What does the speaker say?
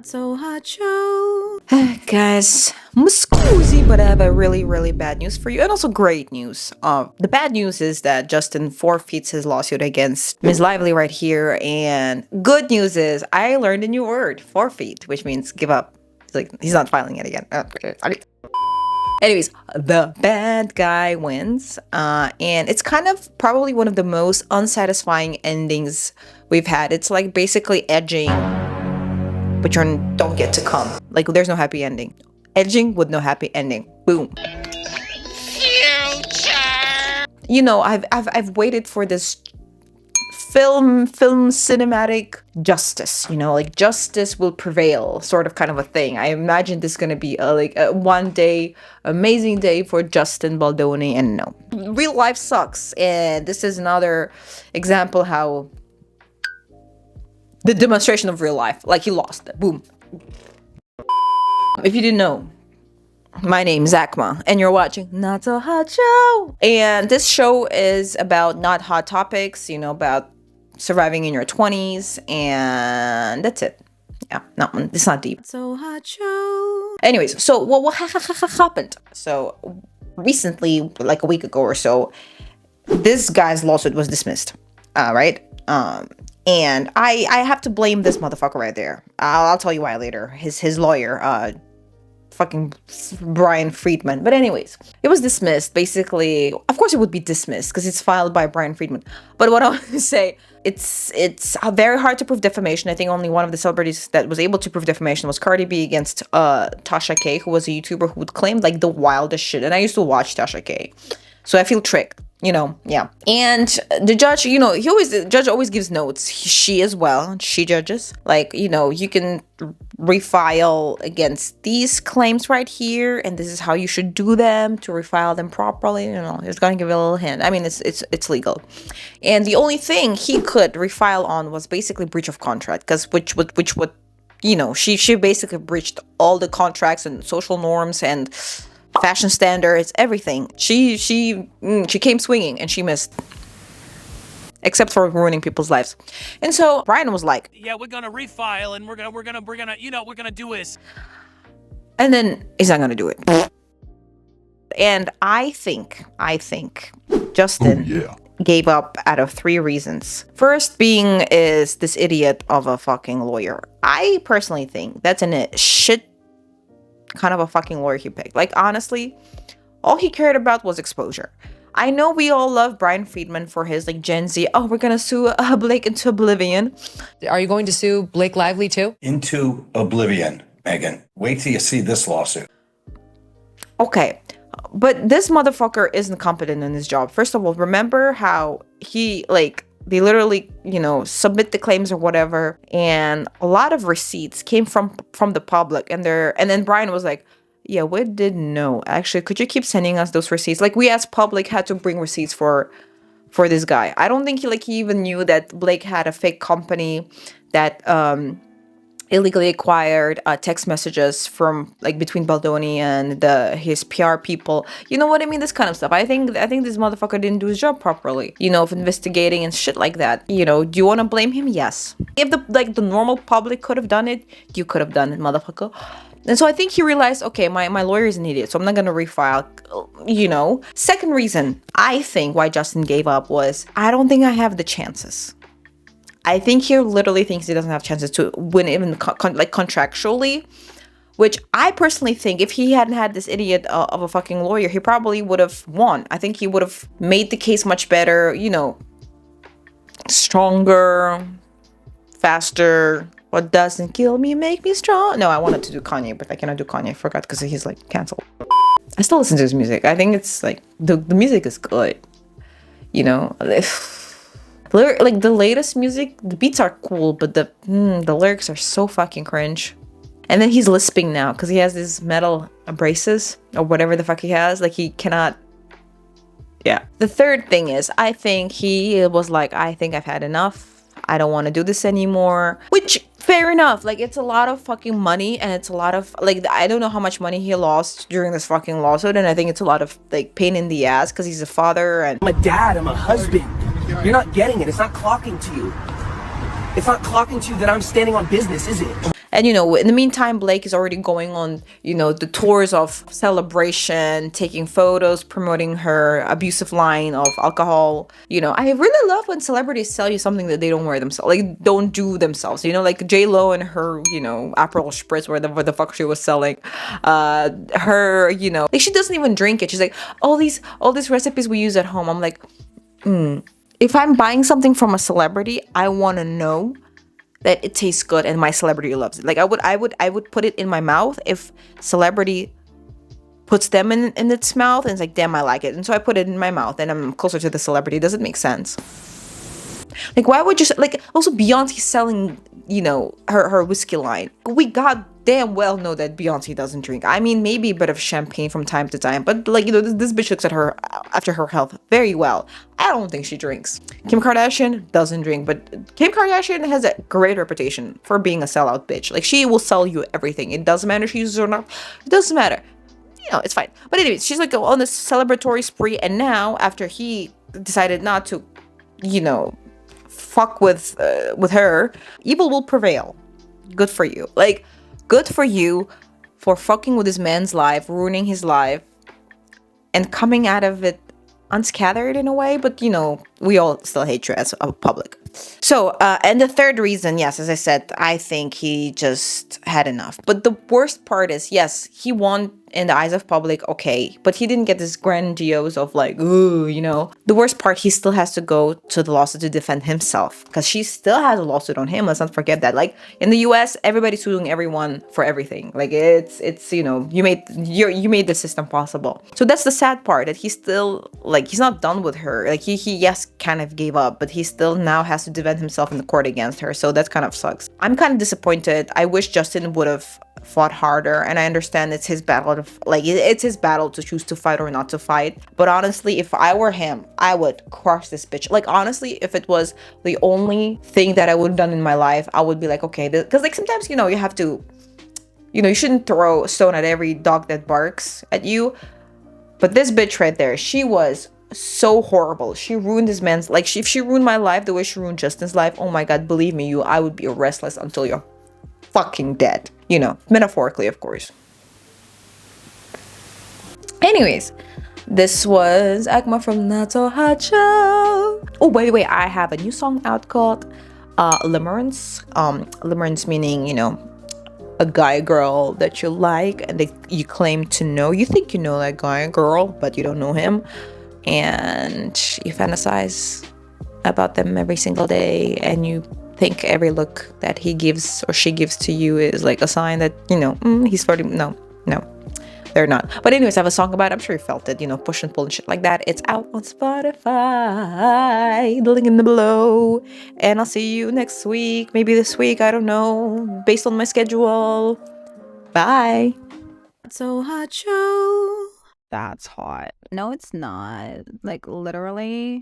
So hot show. Guys, scusi, but I have a really bad news for you, and also great news. The bad news is that Justin forfeits his lawsuit against Ms. Lively right here, and good news is I learned a new word, forfeit, which means give up. Like, he's not filing it again. Anyways, the bad guy wins, and it's kind of probably one of the most unsatisfying endings we've had. It's like basically edging, but you don't get to come. Like, there's no happy ending. Edging with no happy ending. Boom. Future. You know, I've waited for this film cinematic justice. You know, like justice will prevail, sort of kind of a thing. I imagine this is gonna be a one day amazing day for Justin Baldoni, and no, real life sucks. And this is another example how the demonstration of real life, like he lost it. Boom. If you didn't know, my name's Akma, and you're watching Not So Hot Show. And this show is about not hot topics, you know, about surviving in your 20s, and that's it. Yeah, no, it's not deep. So hot show. Anyways, so what happened? So recently, like a week ago or so, this guy's lawsuit was dismissed. Right? And I have to blame this motherfucker right there. I'll tell you why later. His lawyer, fucking Brian Friedman. But anyways, it was dismissed. Basically, of course it would be dismissed because it's filed by Brian Friedman. But what I want to say, it's very hard to prove defamation. I think only one of the celebrities that was able to prove defamation was Cardi B against Tasha K, who was a YouTuber who would claim like the wildest shit. And I used to watch Tasha K, so I feel tricked. You know, yeah. And the judge, you know, the judge always gives notes. She as well, she judges. Like, you know, you can refile against these claims right here, and this is how you should do them to refile them properly. You know, it's gonna give you a little hint. I mean, it's legal. And the only thing he could refile on was basically breach of contract, because which would, you know, she basically breached all the contracts and social norms and fashion standards, everything. She came swinging and she missed, except for ruining people's lives. And so Brian was like, "Yeah, we're gonna refile and we're gonna you know, we're gonna do this." And then he's not gonna do it. And I think Justin gave up out of 3 reasons. First being is this idiot of a fucking lawyer. I personally think that's a shit kind of a fucking lawyer he picked. Like, honestly, all he cared about was exposure. I know we all love Brian Friedman for his like Gen Z, oh, we're gonna sue Blake into oblivion. Are you going to sue Blake Lively too? Into oblivion, Megan. Wait till you see this lawsuit. Okay, but this motherfucker isn't competent in his job. First of all, remember how he they literally, you know, submit the claims or whatever, and a lot of receipts came from the public, and then Brian was like, yeah, we didn't know. Actually, could you keep sending us those receipts? Like, we as public had to bring receipts for this guy. I don't think he even knew that Blake had a fake company that illegally acquired text messages from like between Baldoni and his PR people. You know what I mean? This kind of stuff. I think this motherfucker didn't do his job properly, you know, of investigating and shit like that. You know, do you want to blame him? Yes. If the normal public could have done it, you could have done it, motherfucker. And so I think he realized, okay, my lawyer is an idiot, so I'm not gonna refile, you know. Second reason I think why Justin gave up was, I don't think I have the chances. I think he literally thinks he doesn't have chances to win even contractually, which I personally think if he hadn't had this idiot of a fucking lawyer, he probably would have won. I think he would have made the case much better, you know, stronger, faster. What doesn't kill me make me strong. No, I wanted to do Kanye, but I cannot do Kanye. I forgot because he's like canceled. I still listen to his music. I think it's like the music is good, you know. Like the latest music, the beats are cool, but the lyrics are so fucking cringe. And then he's lisping now because he has these metal braces or whatever the fuck he has. Like, he cannot. Yeah. The third thing is, I think he was like, I think I've had enough. I don't want to do this anymore. Which, fair enough. Like, it's a lot of fucking money, and it's a lot of like, I don't know how much money he lost during this fucking lawsuit, and I think it's a lot of like pain in the ass because he's a father and I'm a dad, I'm a husband. You're not getting it. It's not clocking to you. It's not clocking to you that I'm standing on business, is it? And in the meantime, Blake is already going on the tours of celebration, taking photos, promoting her abusive line of alcohol. I really love when celebrities sell you something that they don't wear themselves, like don't do themselves. Like J-Lo and her Aperol spritz, what the fuck she was selling. Her like she doesn't even drink it. She's like, all these recipes we use at home. I'm like, if I'm buying something from a celebrity, I want to know that it tastes good and my celebrity loves it. Like I would put it in my mouth if celebrity puts them in its mouth and it's like, damn, I like it. And so I put it in my mouth and I'm closer to the celebrity. Does it make sense? Like, why would you, like, also Beyonce selling, her whiskey line. We goddamn well know that Beyonce doesn't drink. I mean, maybe a bit of champagne from time to time, but like, this bitch looks at her after her health very well. I don't think she drinks. Kim Kardashian doesn't drink, but Kim Kardashian has a great reputation for being a sellout bitch. Like, she will sell you everything. It doesn't matter if she uses it or not. It doesn't matter. It's fine. But anyways, she's like on this celebratory spree, and now after he decided not to, fuck with her, evil will prevail. Good for you. Like, good for you for fucking with this man's life, ruining his life, and coming out of it unscattered in a way. But we all still hate you as a public. So, and the third reason, yes, as I said, I think he just had enough. But the worst part is, yes, he won in the eyes of public, okay, but he didn't get this grandiose of like, ooh, The worst part, he still has to go to the lawsuit to defend himself, because she still has a lawsuit on him. Let's not forget that. Like, in the US, everybody's suing everyone for everything. Like, it's you made the system possible. So that's the sad part, that he's still, like, he's not done with her. Like, he yes, kind of gave up, but he still now has to defend himself in the court against her. So that kind of sucks. I'm kind of disappointed. I wish Justin would have fought harder, and I understand it's his battle to choose to fight or not to fight. But honestly, if I were him, I would crush this bitch. Like, honestly, if it was the only thing that I would have done in my life, I would be like, okay, because like sometimes you have to, you shouldn't throw a stone at every dog that barks at you. But this bitch right there, she was so horrible. She ruined this man's, like, if she ruined my life the way she ruined Justin's life, oh my god, believe me, I would be restless until you're fucking dead. Metaphorically, of course. Anyways, this was Akma from Not So Hot Show. Oh, by the way, I have a new song out called Limerence. Limerence meaning, a guy girl that you like and you claim to know. You think you know that guy girl, but you don't know him. And you fantasize about them every single day, and you think every look that he gives or she gives to you is like a sign that he's flirting. No, they're not. But anyways, I have a song about it. I'm sure you felt it, push and pull and shit like that. It's out on Spotify, the link in the below. And I'll see you next week, maybe this week, I don't know, based on my schedule. Bye. So hot show. That's hot. No, it's not. Like, literally.